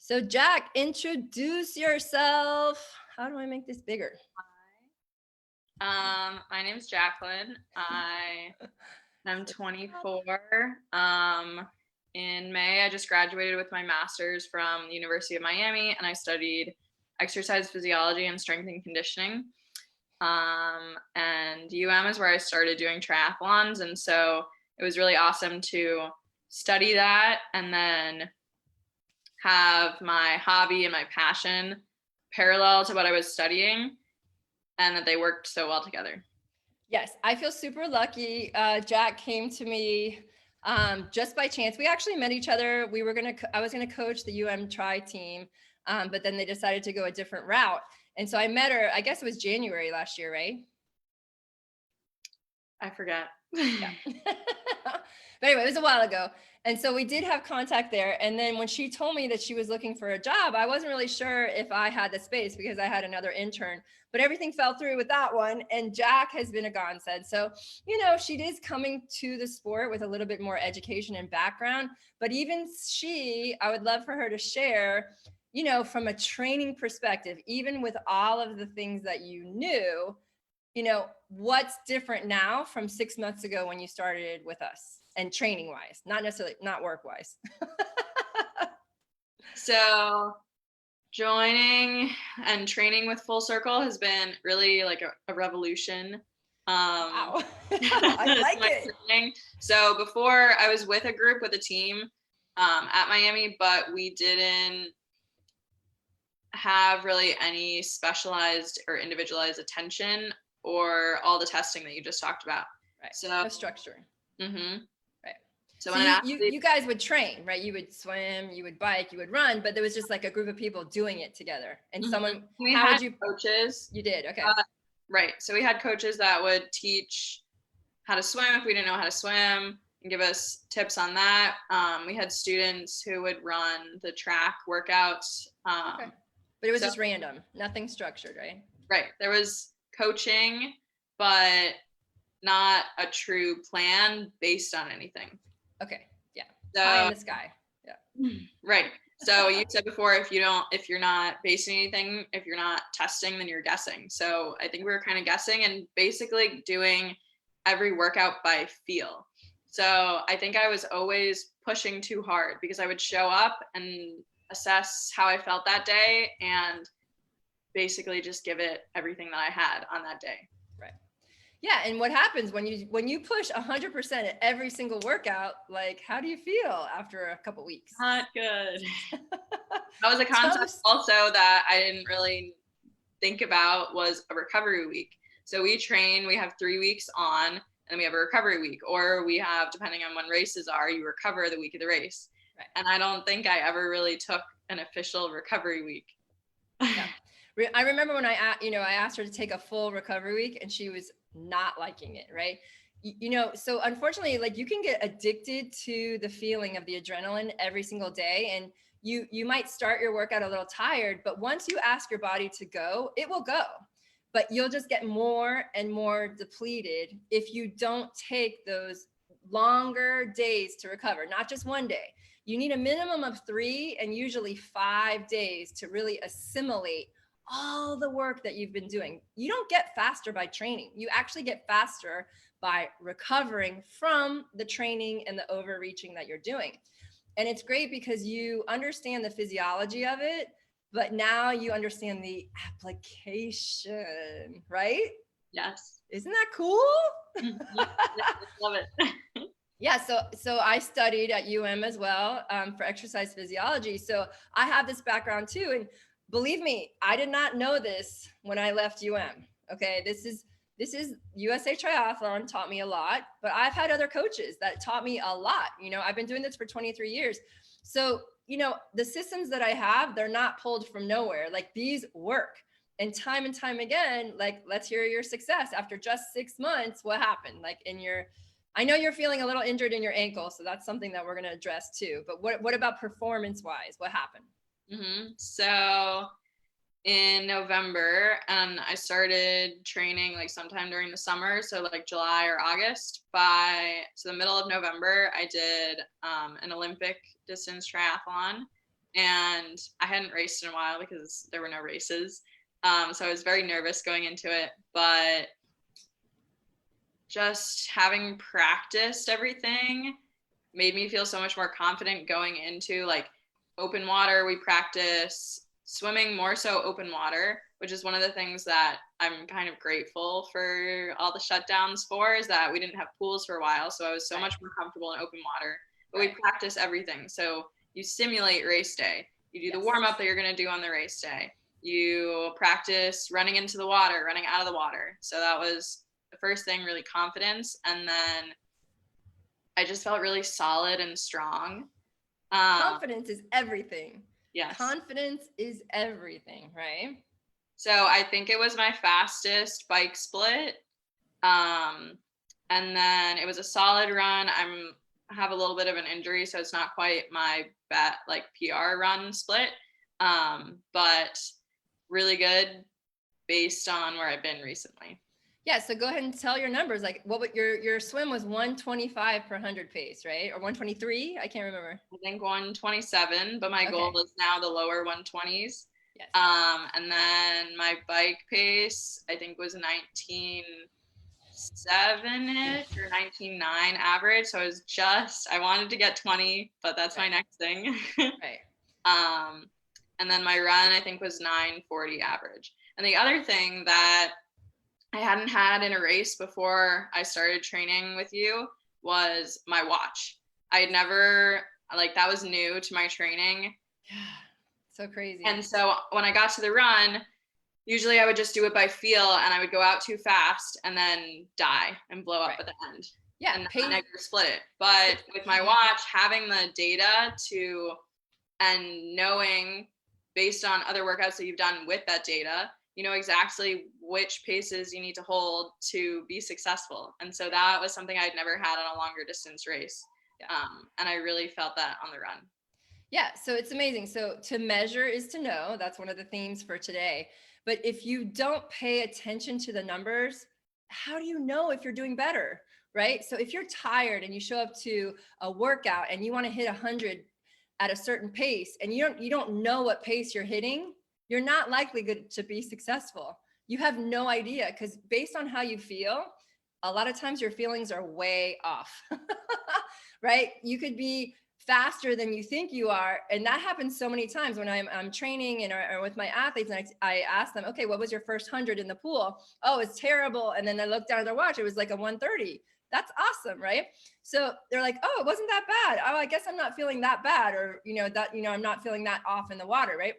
So Jack, introduce yourself. How do I make this bigger? My name is Jacquelyn. I'm 24. In May, I just graduated with my master's from the University of Miami, and I studied exercise physiology and strength and conditioning. And UM is where I started doing triathlons, and so it was really awesome to study that and then have my hobby and my passion parallel to what I was studying, and that they worked so well together. Yes, I feel super lucky. Jack came to me just by chance. We actually met each other. I was gonna coach the UM Tri team, but then they decided to go a different route. And so I met her, I guess it was January last year, right? I forget. Yeah. But anyway, it was a while ago. And so we did have contact there. And then when she told me that she was looking for a job, I wasn't really sure if I had the space because I had another intern, but everything fell through with that one. And Jack has been a godsend. So, she is coming to the sport with a little bit more education and background, but even I would love for her to share, from a training perspective, even with all of the things that you knew, what's different now from 6 months ago when you started with us and training wise, not work wise. So joining and training with Full Circle has been really like a revolution. Wow. I like it. Training. So before I was with a group with a team at Miami, but we didn't have really any specialized or individualized attention or all the testing that you just talked about. Right. So no structure. Mm-hmm. Right. So you guys would train, right? You would swim, you would bike, you would run, but there was just like a group of people doing it together. And someone, how would you coaches? You did, okay. Right. So we had coaches that would teach how to swim if we didn't know how to swim and give us tips on that. We had students who would run the track workouts. Okay. But it was just random, nothing structured, right? Right. There was coaching, but not a true plan based on anything. Okay. Yeah. Pie in the sky. Yeah. Right. So you said before, if you're not basing anything, if you're not testing, then you're guessing. So I think we were kind of guessing and basically doing every workout by feel. So I think I was always pushing too hard because I would show up and assess how I felt that day and basically just give it everything that I had on that day. Right. Yeah. And what happens when you push 100% at every single workout, like, how do you feel after a couple weeks? Not good. That was a concept also that I didn't really think about, was a recovery week. So we train, we have 3 weeks on, and we have a recovery week, or we have, depending on when races are, you recover the week of the race. Right. And I don't think I ever really took an official recovery week. Yeah. I remember when I asked her to take a full recovery week and she was not liking it, right? So unfortunately, like, you can get addicted to the feeling of the adrenaline every single day, and you might start your workout a little tired, but once you ask your body to go, it will go. But you'll just get more and more depleted if you don't take those longer days to recover, not just one day. You need a minimum of 3 and usually 5 days to really assimilate all the work that you've been doing. You don't get faster by training. You actually get faster by recovering from the training and the overreaching that you're doing. And it's great because you understand the physiology of it, but now you understand the application, right? Yes. Isn't that cool? Love it. Yeah, so I studied at UM as well for exercise physiology. So I have this background too. And believe me, I did not know this when I left UM. Okay, this is USA Triathlon taught me a lot, but I've had other coaches that taught me a lot. I've been doing this for 23 years. So, the systems that I have, they're not pulled from nowhere. Like, these work. And time again, like, let's hear your success after just 6 months. What happened? Like, I know you're feeling a little injured in your ankle, so that's something that we're going to address too. But what about performance-wise? What happened? Mm-hmm. So in November, and I started training like sometime during the summer, so like July or August. So the middle of November, I did an Olympic distance triathlon, and I hadn't raced in a while because there were no races. So I was very nervous going into it, but just having practiced everything made me feel so much more confident going into like open water. We practice swimming, more so open water, which is one of the things that I'm kind of grateful for all the shutdowns for, is that we didn't have pools for a while. So I was so much more comfortable in open water, but we practice everything. So you simulate race day. You do the warm up that you're going to do on the race day. You practice running into the water, running out of the water. So that was the first thing, really confidence. And then I just felt really solid and strong. Confidence is everything. Yes. Confidence is everything, right? So I think it was my fastest bike split. And then it was a solid run. I have a little bit of an injury, so it's not quite my PR run split. But really good based on where I've been recently. Yeah, so go ahead and tell your numbers. Like, what would your swim was 125 per 100 pace, right? Or 123? I can't remember. I think 127, but my goal is now the lower 120s. Yes. And then my bike pace, I think, was 19.7-ish or 19.9 average. So I wanted to get 20, but that's my next thing. Right. And then my run, I think, was 9:40 average. And the other thing that I hadn't had in a race before I started training with you was my watch. I had never, that was new to my training. Yeah, so crazy. And so when I got to the run, usually I would just do it by feel, and I would go out too fast and then die and blow up at the end. Yeah, and I never split it. But with my watch, having the data and knowing based on other workouts that you've done with that data, you know exactly which paces you need to hold to be successful. And so that was something I'd never had on a longer distance race. And I really felt that on the run. Yeah, so it's amazing. So to measure is to know. That's one of the themes for today. But if you don't pay attention to the numbers, how do you know if you're doing better, right? So if you're tired and you show up to a workout and you want to hit 100 at a certain pace and you don't know what pace you're hitting, you're not likely to be successful. You have no idea, because based on how you feel, a lot of times your feelings are way off, right? You could be faster than you think you are. And that happens so many times when I'm training or with my athletes, and I ask them, okay, what was your first 100 in the pool? Oh, it's terrible. And then I look down at their watch, it was like a 130. That's awesome, right? So they're like, oh, it wasn't that bad. Oh, I guess I'm not feeling that bad, or, I'm not feeling that off in the water, right?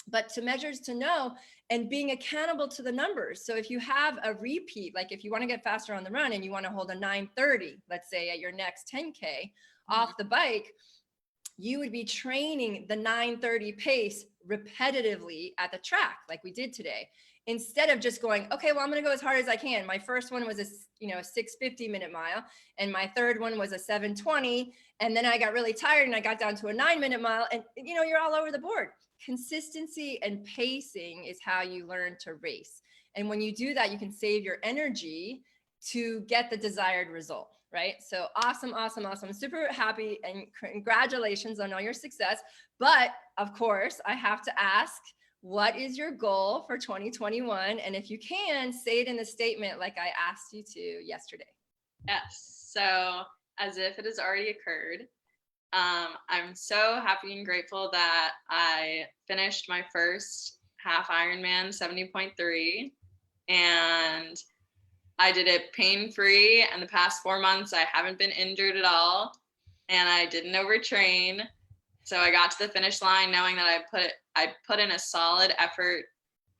But to measure is to know, and being accountable to the numbers. So if you have a repeat, like if you want to get faster on the run and you want to hold a 9:30, let's say at your next 10K off the bike, you would be training the 9:30 pace repetitively at the track like we did today, instead of just going, okay, well, I'm going to go as hard as I can. My first one was a 6:50 minute mile, and my third one was a 7:20, and then I got really tired and I got down to a 9-minute mile, and you're all over the board. Consistency and pacing is how you learn to race. And when you do that, you can save your energy to get the desired result, right? So awesome. Super happy, and congratulations on all your success. But of course, I have to ask, what is your goal for 2021? And if you can, say it in the statement like I asked you to yesterday. Yes. So as if it has already occurred, I'm so happy and grateful that I finished my first half Ironman 70.3, and I did it pain-free. And the past 4 months, I haven't been injured at all, and I didn't overtrain. So I got to the finish line knowing that I put in a solid effort,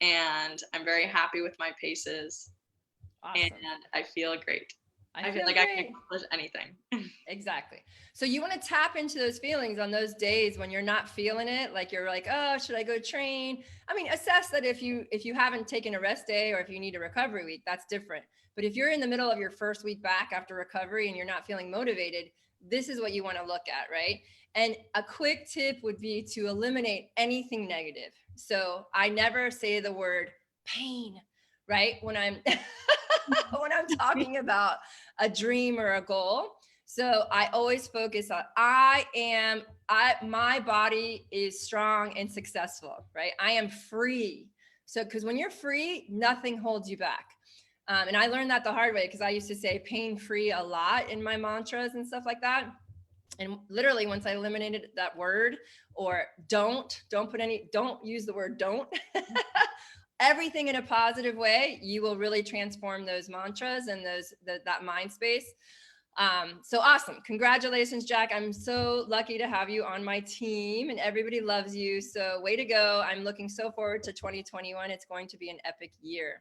and I'm very happy with my paces. Awesome. And I feel great. I feel like I can accomplish anything. Exactly. So you want to tap into those feelings on those days when you're not feeling it, like you're like, oh, should I go train? I mean, assess that if you haven't taken a rest day, or if you need a recovery week, that's different. But if you're in the middle of your first week back after recovery and you're not feeling motivated, this is what you want to look at, right? And a quick tip would be to eliminate anything negative. So I never say the word pain, right? When I'm when I'm talking about a dream or a goal, So I always focus on, my body is strong and successful, right? I am free. So, because when you're free, nothing holds you back. And I learned that the hard way, because I used to say pain free a lot in my mantras and stuff like that. And literally, once I eliminated that word, or don't use the word don't, everything in a positive way, you will really transform those mantras and that mind space. So awesome. Congratulations, Jack. I'm so lucky to have you on my team, and everybody loves you. So way to go. I'm looking so forward to 2021. It's going to be an epic year.